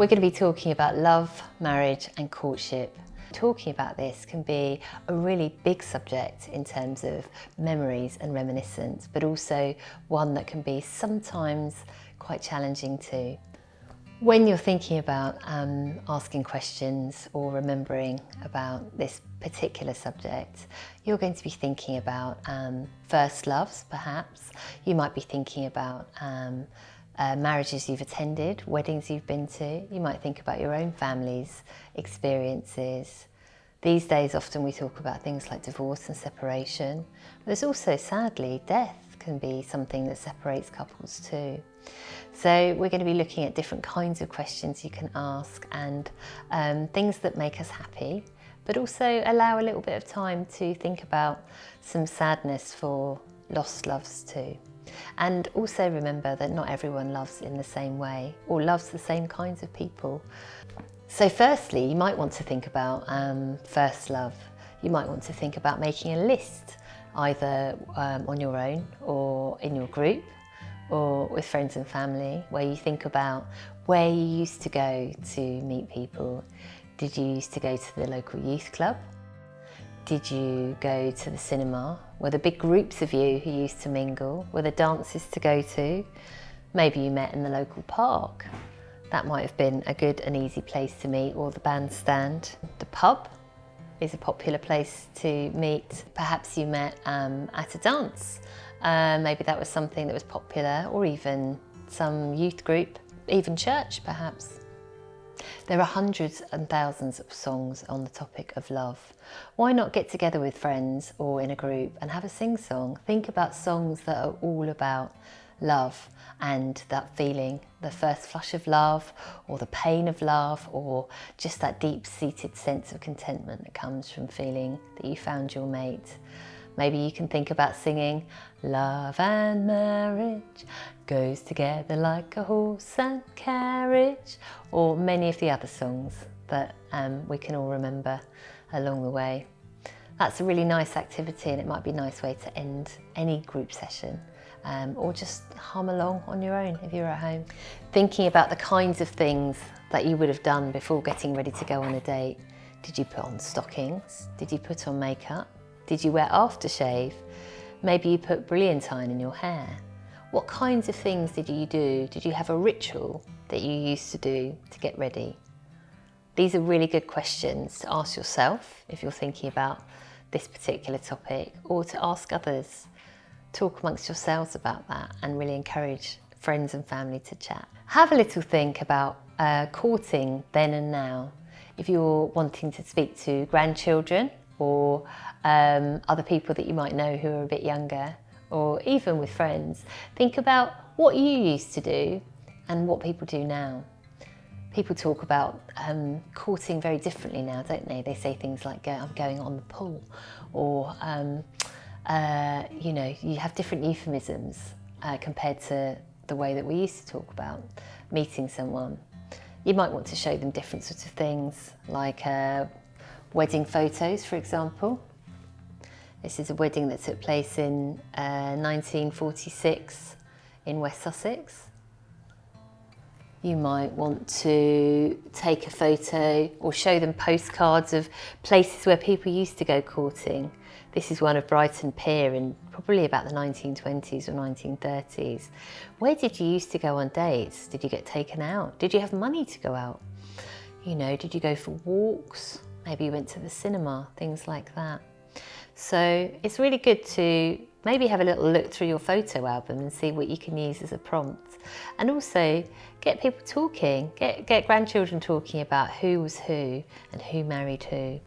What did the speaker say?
We're going to be talking about love, marriage and courtship. Talking about this can be a really big subject in terms of memories and reminiscence, but also one that can be sometimes quite challenging too. When you're thinking about asking questions or remembering about this particular subject, you're going to be thinking about first loves, perhaps. You might be thinking about marriages you've attended, weddings you've been to. You might think about your own family's experiences. These days, often we talk about things like divorce and separation. But there's also, sadly, death can be something that separates couples too. So we're going to be looking at different kinds of questions you can ask and things that make us happy, but also allow a little bit of time to think about some sadness for lost loves too. And also remember that not everyone loves in the same way or loves the same kinds of people. So firstly, you might want to think about first love. You might want to think about making a list, either on your own or in your group or with friends and family, where you think about where you used to go to meet people. Did you used to go to the local youth club? Did you go to the cinema? Were there big groups of you who used to mingle? Were there dances to go to? Maybe you met in the local park. That might have been a good and easy place to meet, or the bandstand. The pub is a popular place to meet. Perhaps you met at a dance. Maybe that was something that was popular, or even some youth group, even church perhaps. There are hundreds and thousands of songs on the topic of love. Why not get together with friends or in a group and have a sing-song? Think about songs that are all about love and that feeling, the first flush of love, or the pain of love, or just that deep-seated sense of contentment that comes from feeling that you found your mate. Maybe you can think about singing, "Love and marriage goes together like a horse and carriage," or many of the other songs that we can all remember along the way. That's a really nice activity, and it might be a nice way to end any group session, or just hum along on your own if you're at home. Thinking about the kinds of things that you would have done before getting ready to go on a date. Did you put on stockings? Did you put on makeup? Did you wear aftershave? Maybe you put brilliantine in your hair. What kinds of things did you do? Did you have a ritual that you used to do to get ready? These are really good questions to ask yourself if you're thinking about this particular topic, or to ask others. Talk amongst yourselves about that and really encourage friends and family to chat. Have a little think about courting then and now. If you're wanting to speak to grandchildren or other people that you might know who are a bit younger, or even with friends, think about what you used to do and what people do now. People talk about courting very differently now, don't they? They say things like, "I'm going on the pool," or you know, you have different euphemisms compared to the way that we used to talk about meeting someone. You might want to show them different sorts of things, like wedding photos, for example. This is a wedding that took place in 1946 in West Sussex. You might want to take a photo or show them postcards of places where people used to go courting. This is one of Brighton Pier in probably about the 1920s or 1930s. Where did you used to go on dates? Did you get taken out? Did you have money to go out? You know, did you go for walks? Maybe you went to the cinema, things like that. So it's really good to maybe have a little look through your photo album and see what you can use as a prompt. And also get people talking, get grandchildren talking about who was who and who married who.